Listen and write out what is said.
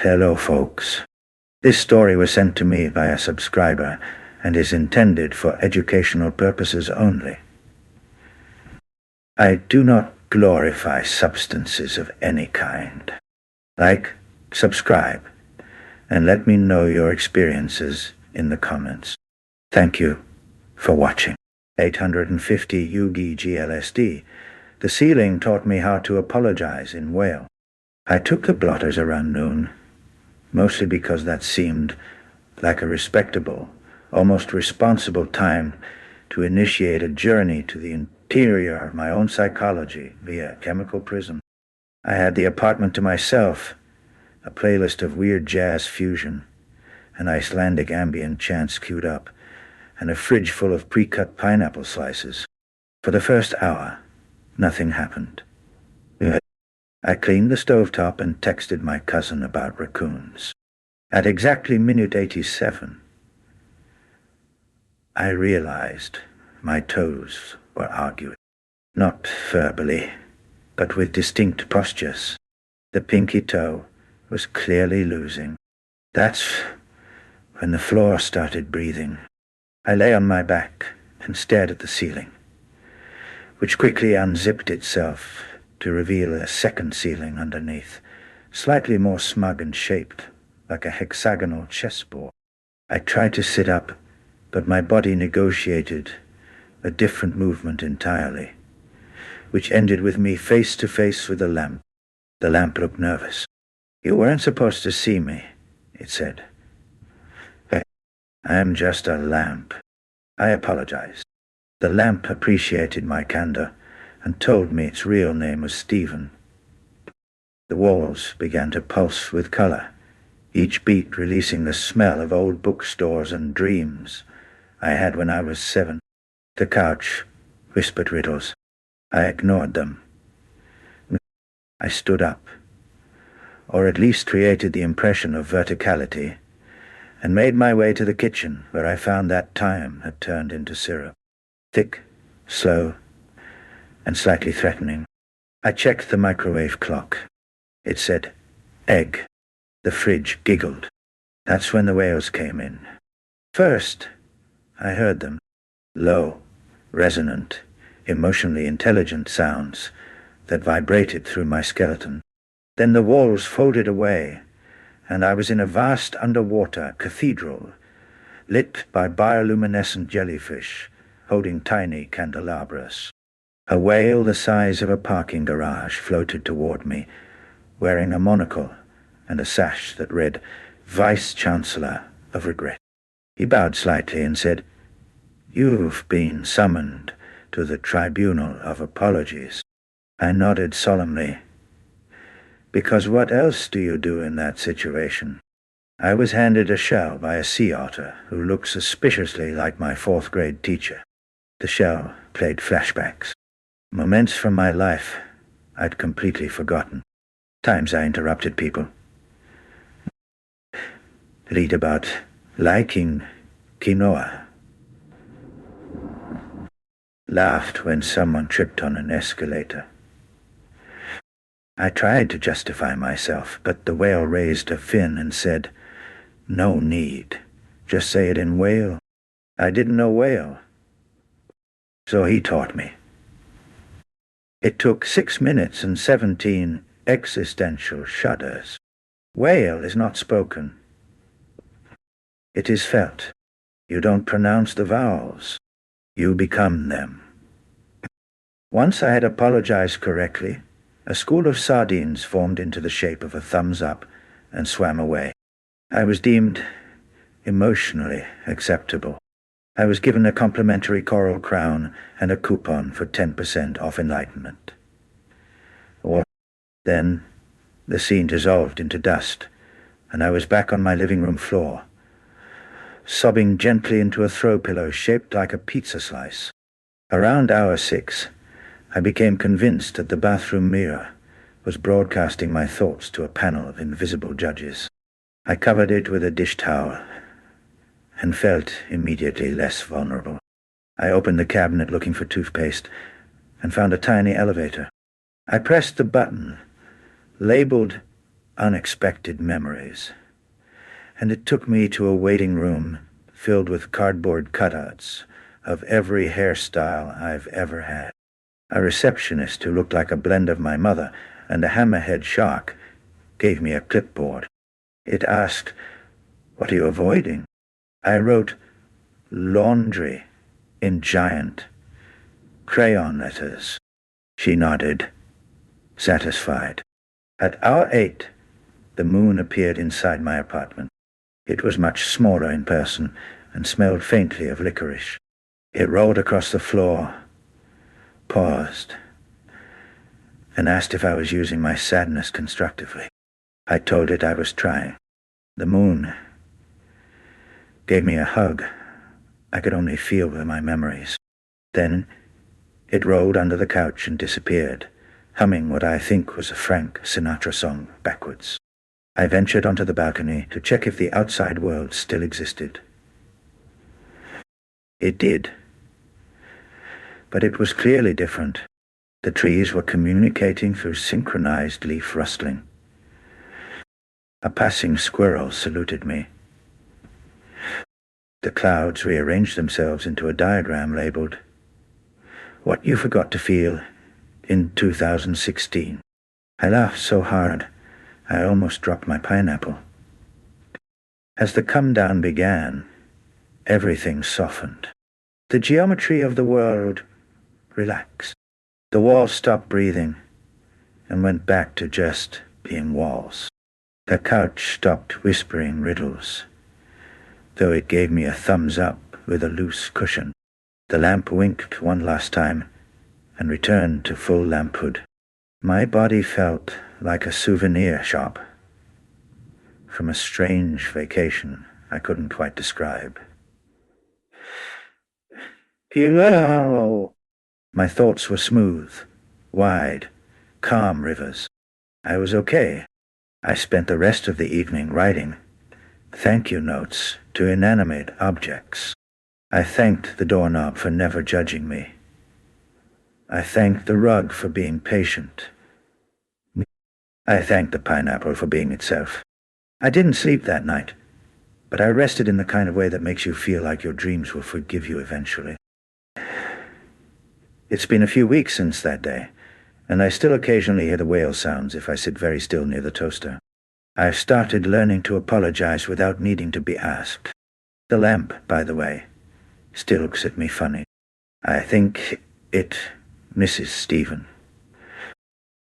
Hello, folks. This story was sent to me by a subscriber and is intended for educational purposes only. I do not glorify substances of any kind. Like, subscribe, and let me know your experiences in the comments. Thank you for watching. 850 UGG LSD. The ceiling taught me how to apologize in Whale. I took the blotters around noon, mostly because that seemed like a respectable, almost responsible time to initiate a journey to the interior of my own psychology via chemical prism. I had the apartment to myself, a playlist of weird jazz fusion, an Icelandic ambient chants queued up, and a fridge full of pre-cut pineapple slices. For the first hour, nothing happened. I cleaned the stovetop and texted my cousin about raccoons. At exactly minute 87, I realized my toes were arguing. Not verbally, but with distinct postures. The pinky toe was clearly losing. That's when the floor started breathing. I lay on my back and stared at the ceiling, which quickly unzipped itself to reveal a second ceiling underneath, slightly more smug and shaped like a hexagonal chessboard. I tried to sit up, but my body negotiated a different movement entirely, which ended with me face to face with the lamp. The lamp looked nervous. "You weren't supposed to see me," it said. "I am just a lamp." I apologized. The lamp appreciated my candor and told me its real name was Stephen. The walls began to pulse with color, each beat releasing the smell of old bookstores and dreams I had when I was 7. The couch whispered riddles. I ignored them. I stood up, or at least created the impression of verticality, and made my way to the kitchen, where I found that thyme had turned into syrup. Thick, slow, and slightly threatening. I checked the microwave clock. It said, egg. The fridge giggled. That's when the whales came in. First, I heard them. Low, resonant, emotionally intelligent sounds that vibrated through my skeleton. Then the walls folded away, and I was in a vast underwater cathedral, lit by bioluminescent jellyfish holding tiny candelabras. A whale the size of a parking garage floated toward me, wearing a monocle and a sash that read, Vice-Chancellor of Regret. He bowed slightly and said, "You've been summoned to the Tribunal of Apologies." I nodded solemnly. Because what else do you do in that situation? I was handed a shell by a sea otter who looked suspiciously like my 4th grade teacher. The shell played flashbacks. Moments from my life I'd completely forgotten. Times I interrupted people. Read about liking quinoa. Laughed when someone tripped on an escalator. I tried to justify myself, but the whale raised a fin and said, "No need. Just say it in whale." I didn't know whale, so he taught me. It took 6 minutes and 17 existential shudders. Whale is not spoken. It is felt. You don't pronounce the vowels. You become them. Once I had apologized correctly, a school of sardines formed into the shape of a thumbs up and swam away. I was deemed emotionally acceptable. I was given a complimentary coral crown and a coupon for 10% off enlightenment. Then the scene dissolved into dust, and I was back on my living room floor, sobbing gently into a throw pillow shaped like a pizza slice. Around hour 6, I became convinced that the bathroom mirror was broadcasting my thoughts to a panel of invisible judges. I covered it with a dish towel and felt immediately less vulnerable. I opened the cabinet looking for toothpaste and found a tiny elevator. I pressed the button, labeled unexpected memories, and it took me to a waiting room filled with cardboard cutouts of every hairstyle I've ever had. A receptionist who looked like a blend of my mother and a hammerhead shark gave me a clipboard. It asked, "What are you avoiding?" I wrote, "Laundry," in giant crayon letters. She nodded, satisfied. At hour 8, the moon appeared inside my apartment. It was much smaller in person and smelled faintly of licorice. It rolled across the floor, paused, and asked if I was using my sadness constructively. I told it I was trying. The moon gave me a hug. I could only feel my memories. Then it rolled under the couch and disappeared, humming what I think was a Frank Sinatra song backwards. I ventured onto the balcony to check if the outside world still existed. It did. But it was clearly different. The trees were communicating through synchronized leaf rustling. A passing squirrel saluted me. The clouds rearranged themselves into a diagram labeled, "What You Forgot to Feel in 2016. I laughed so hard, I almost dropped my pineapple. As the come-down began, everything softened. The geometry of the world relaxed. The walls stopped breathing and went back to just being walls. The couch stopped whispering riddles, though it gave me a thumbs up with a loose cushion. The lamp winked one last time and returned to full lamphood. My body felt like a souvenir shop from a strange vacation I couldn't quite describe. My thoughts were smooth, wide, calm rivers. I was okay. I spent the rest of the evening writing thank you notes to inanimate objects. I thanked the doorknob for never judging me. I thanked the rug for being patient. I thanked the pineapple for being itself. I didn't sleep that night, but I rested in the kind of way that makes you feel like your dreams will forgive you eventually. It's been a few weeks since that day, and I still occasionally hear the whale sounds if I sit very still near the toaster. I've started learning to apologize without needing to be asked. The lamp, by the way, still looks at me funny. I think it misses Stephen.